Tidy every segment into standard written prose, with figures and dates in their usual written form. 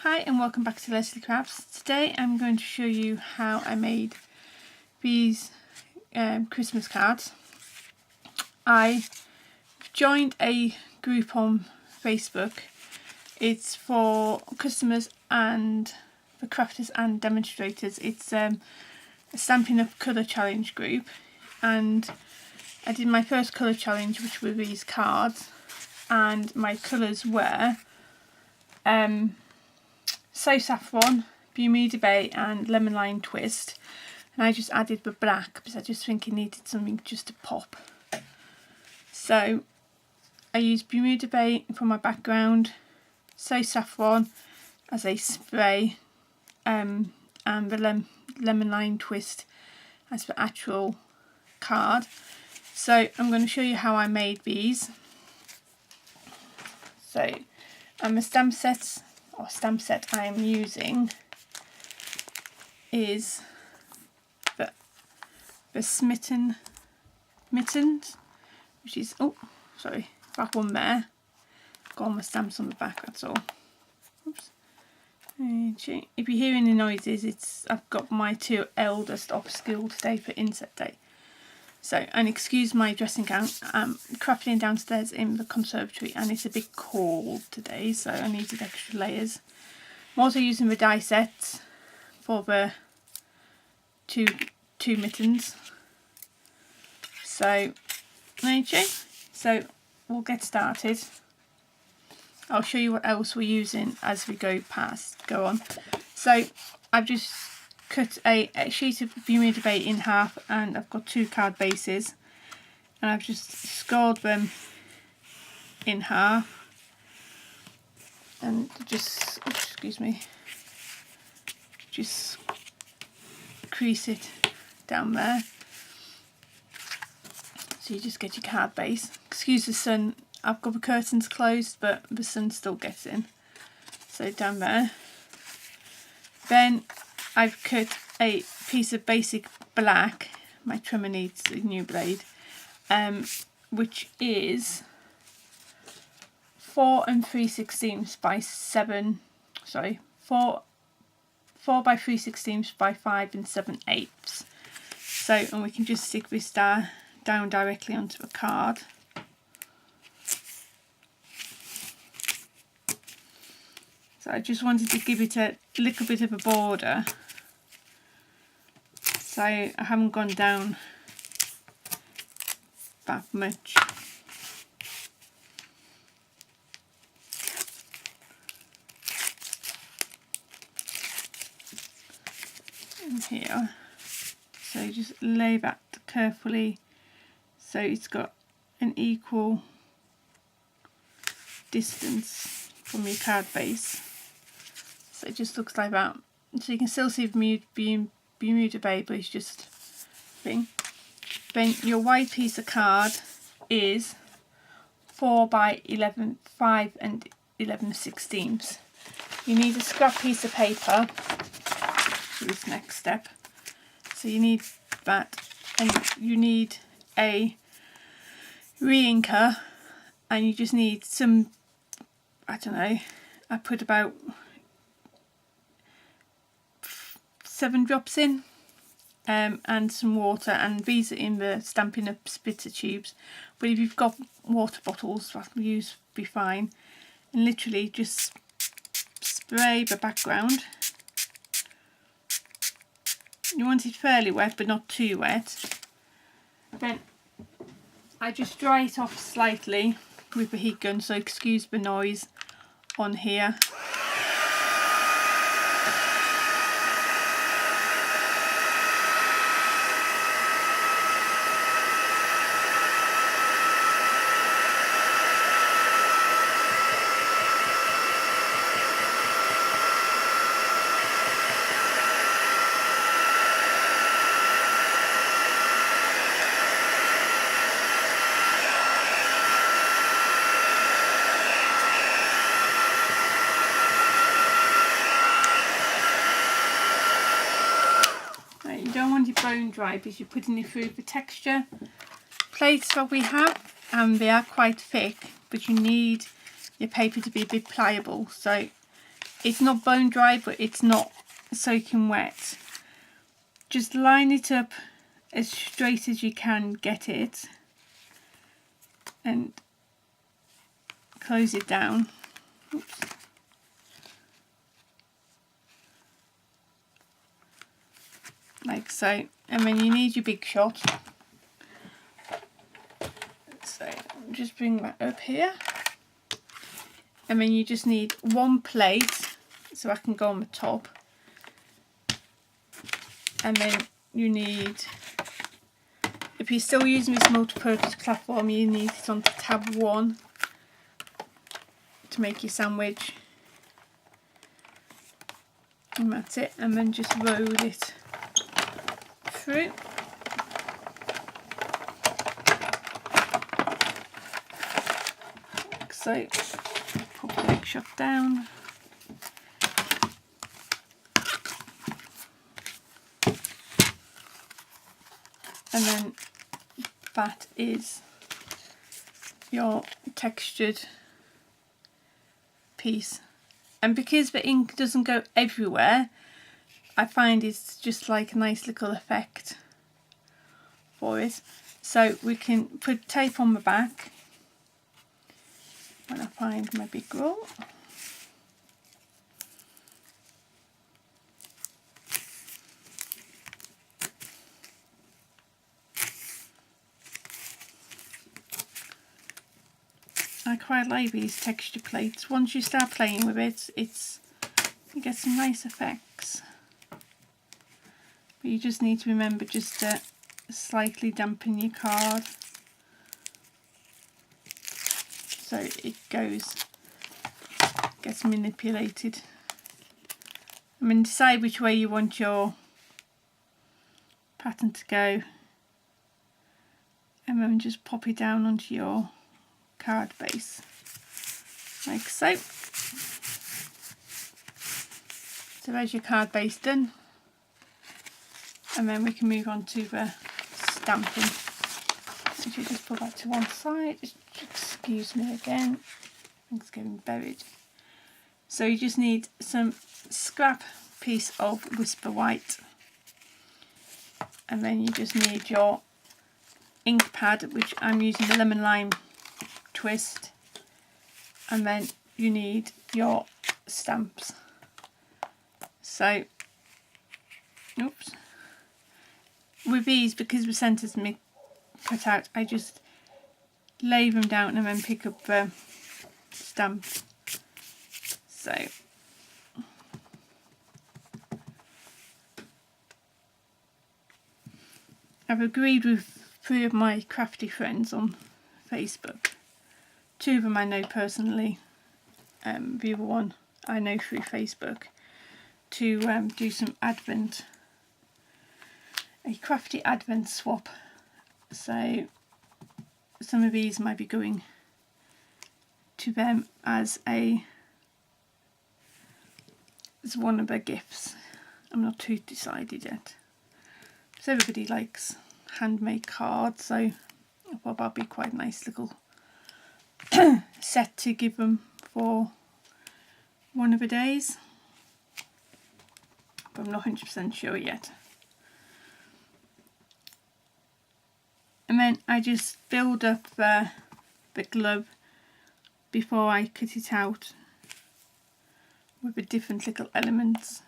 Hi and welcome back to Leslie Crafts. Today I'm going to show you how I made these Christmas cards. I joined a group on Facebook. It's for customers and for crafters and demonstrators. It's a Stampin' Up colour challenge group, and I did my first colour challenge, which were these cards, and my colours were So Saffron, Bermuda Bay and Lemon Lime Twist, and I just added the black because I just think it needed something just to pop. So I used Bermuda Bay for my background, So Saffron as a spray, and the Lemon Lime Twist as the actual card. So I'm going to show you how I made these. So the stamp set I am using is the Smitten Mittens, which is, oh sorry, that one there, got all my stamps on the back, that's all. Oops. If you hear any noises, I've got my two eldest off school today for inset day. So, and excuse my dressing gown, I'm crafting downstairs in the conservatory and it's a bit cold today, so I needed extra layers. I'm also using the die sets for the two mittens. So, okay, so we'll get started. I'll show you what else we're using as we go on. So, I've just cut a sheet of Bermuda Bay in half, and I've got two card bases, and I've just scored them in half and just, excuse me, just crease it down there. So you just get your card base. Excuse the sun, I've got the curtains closed but the sun still gets in. So down there. Then I've cut a piece of basic black. My trimmer needs a new blade, which is 4 3/16 by 7. Sorry, 4 by 3/16 by 5 7/8. So, and we can just stick this down directly onto the card. So I just wanted to give it a little bit of a border, so I haven't gone down that much. In here, so you just lay that carefully so it's got an equal distance from your card base. So it just looks like that. So you can still see Bermuda Bay, but it's just thing. Then your white piece of card is 4 by 5 11/16. You need a scrap piece of paper for this next step. So you need that, and you need a re-inker, and you just need some, I don't know, I put about 7 drops in, and some water, and these are in the Stampin' Up Spitzer tubes, but if you've got water bottles that will be fine, and literally just spray the background. You want it fairly wet but not too wet. Then I just dry it off slightly with the heat gun, so excuse the noise on here. You don't want it bone dry because you're putting it through the texture plates that we have, and they are quite thick, but you need your paper to be a bit pliable. So it's not bone dry, but it's not soaking wet. Just line it up as straight as you can get it and close it down. Oops. Like so, and then you need your big shot. So just bring that up here, and then you just need one plate so I can go on the top, and then you need, if you're still using this multi-purpose platform, you need it on tab 1 to make your sandwich, and that's it. And then just roll it through. Like so. Put the leg shot down. And then that is your textured piece. And because the ink doesn't go everywhere, I find it's just like a nice little effect for it. So we can put tape on the back when I find my big roll. I quite like these texture plates. Once you start playing with it, you get some nice effects. But you just need to remember just to slightly dampen your card so it gets manipulated. I mean, decide which way you want your pattern to go, and then just pop it down onto your card base like so. So there's your card base done, and then we can move on to the stamping. So if you just put that to one side, just excuse me again, it's getting buried. So you just need some scrap piece of Whisper White, and then you just need your ink pad, which I'm using the Lemon Lime Twist, and then you need your stamps. So, oops, with these, because the centre's cut out, I just lay them down and then pick up the stamp. So I've agreed with 3 of my crafty friends on Facebook. 2 of them I know personally, the other one I know through Facebook, to do some a crafty advent swap. So some of these might be going to them as one of their gifts. I'm not too decided yet. So everybody likes handmade cards, so I thought that'd be quite a nice little set to give them for one of the days, but I'm not 100% sure yet. And then I just build up the glove before I cut it out with the different little elements.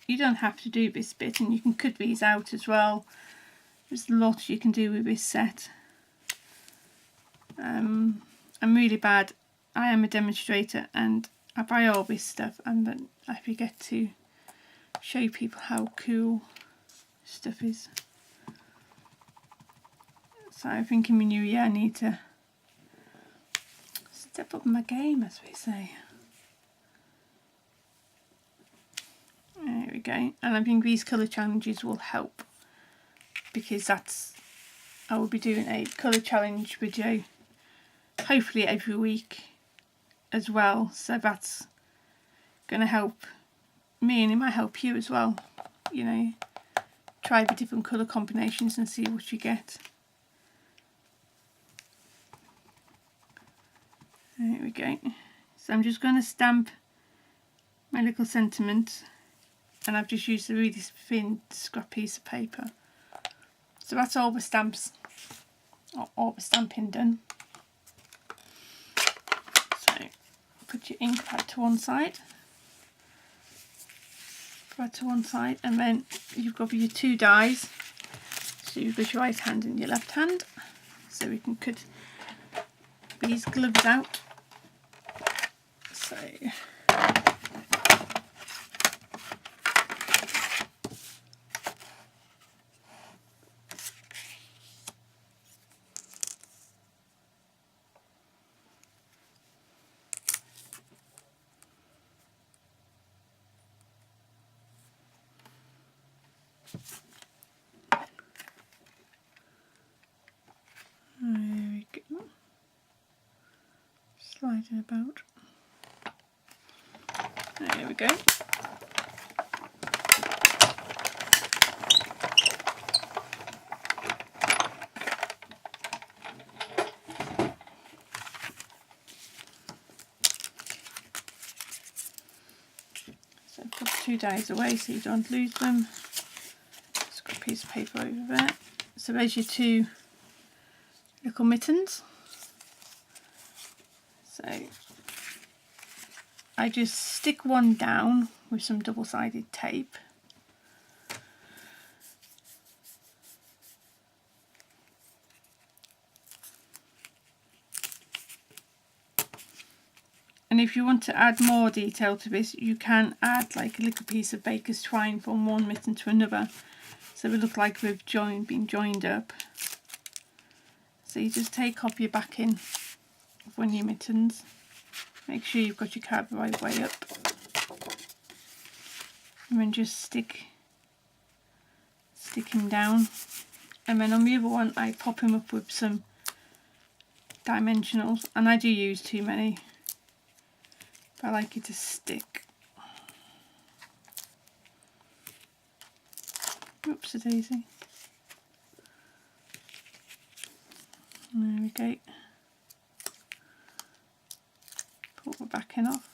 You don't have to do this bit, and you can cut these out as well. There's lots you can do with this set. I'm really bad. I am a demonstrator and I buy all this stuff, and then I forget to show people how cool stuff is. So I think in my new year I need to step up my game, as we say. There we go. And I think these colour challenges will help, because I will be doing a colour challenge video hopefully every week as well, so that's going to help me, and it might help you as well. You know, try the different colour combinations and see what you get. There we go. So I'm just going to stamp my little sentiment, and I've just used a really thin scrap piece of paper. So that's all the stamps, all the stamping done. So put your ink pad to one side, and then you've got your two dies. So you've got your right hand and your left hand. So we can cut these gloves out. So there we go. Slide it about. There we go. So put the two dies away so you don't lose them. Just got a piece of paper over there. So there's your two little mittens. So I just stick one down with some double-sided tape. And if you want to add more detail to this, you can add like a little piece of baker's twine from one mitten to another, so it look like they've been joined up. So you just take off your backing of one of your mittens. Make sure you've got your card the right way up, and then just stick him down. And then on the other one, I pop him up with some dimensionals, and I do use too many. I like it to stick. Oops a daisy. There we go. Pull the backing off.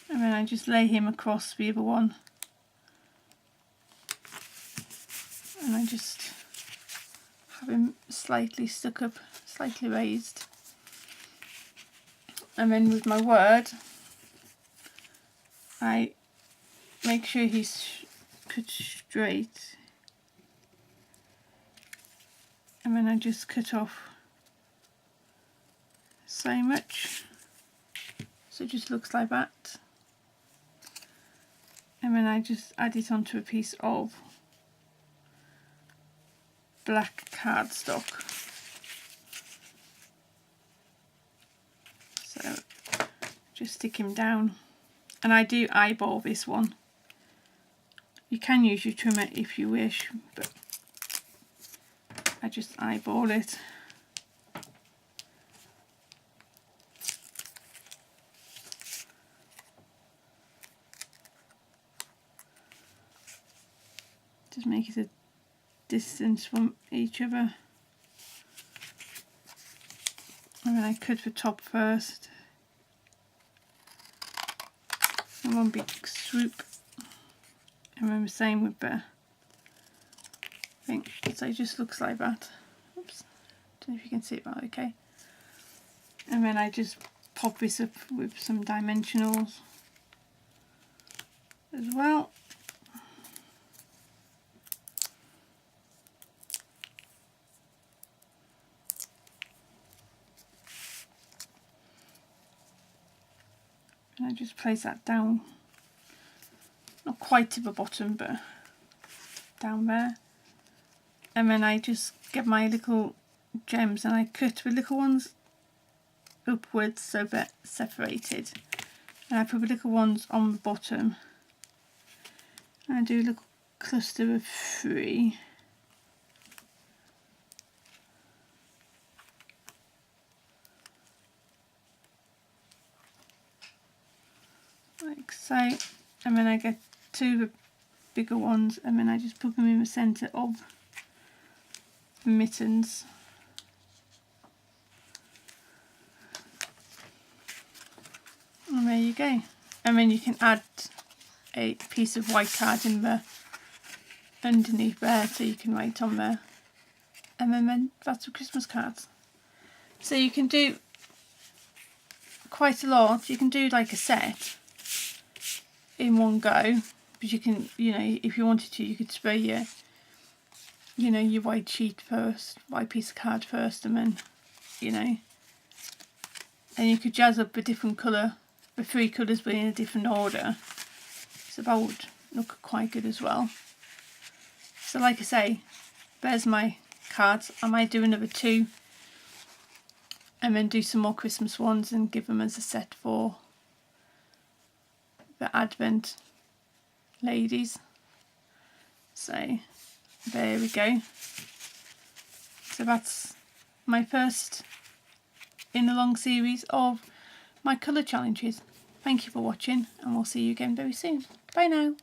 And then I just lay him across the other one. And I just have him slightly stuck up, slightly raised. And then with my word, I make sure he's cut straight. And then I just cut off so much. So it just looks like that. And then I just add it onto a piece of black cardstock. So just stick him down, and I do eyeball this one. You can use your trimmer if you wish, but I just eyeball it. Just make it a distance from each other, and then I cut the top first, and one big swoop, and then the same with the thing. So it just looks like that. Oops, don't know if you can see it well. Okay, and then I just pop this up with some dimensionals as well. And I just place that down, not quite to the bottom, but down there. And then I just get my little gems and I cut the little ones upwards so they're separated. And I put the little ones on the bottom. And I do a little cluster of 3. Like so, and then I get 2 of the bigger ones, and then I just put them in the centre of the mittens. you go. And then you can add a piece of white card in the underneath there, so you can write on there. And then that's the Christmas cards. So you can do quite a lot. You can do like a set in one go, but you can, you know, if you wanted to, you could spray your, you know, your white sheet first, white piece of card first, and then, you know, and you could jazz up a different colour, the 3 colours but in a different order. So that would look quite good as well. So like I say, there's my cards. I might do another 2 and then do some more Christmas ones and give them as a set for the Advent ladies. So there we go. So that's my first in a long series of my colour challenges. Thank you for watching, and we'll see you again very soon. Bye now.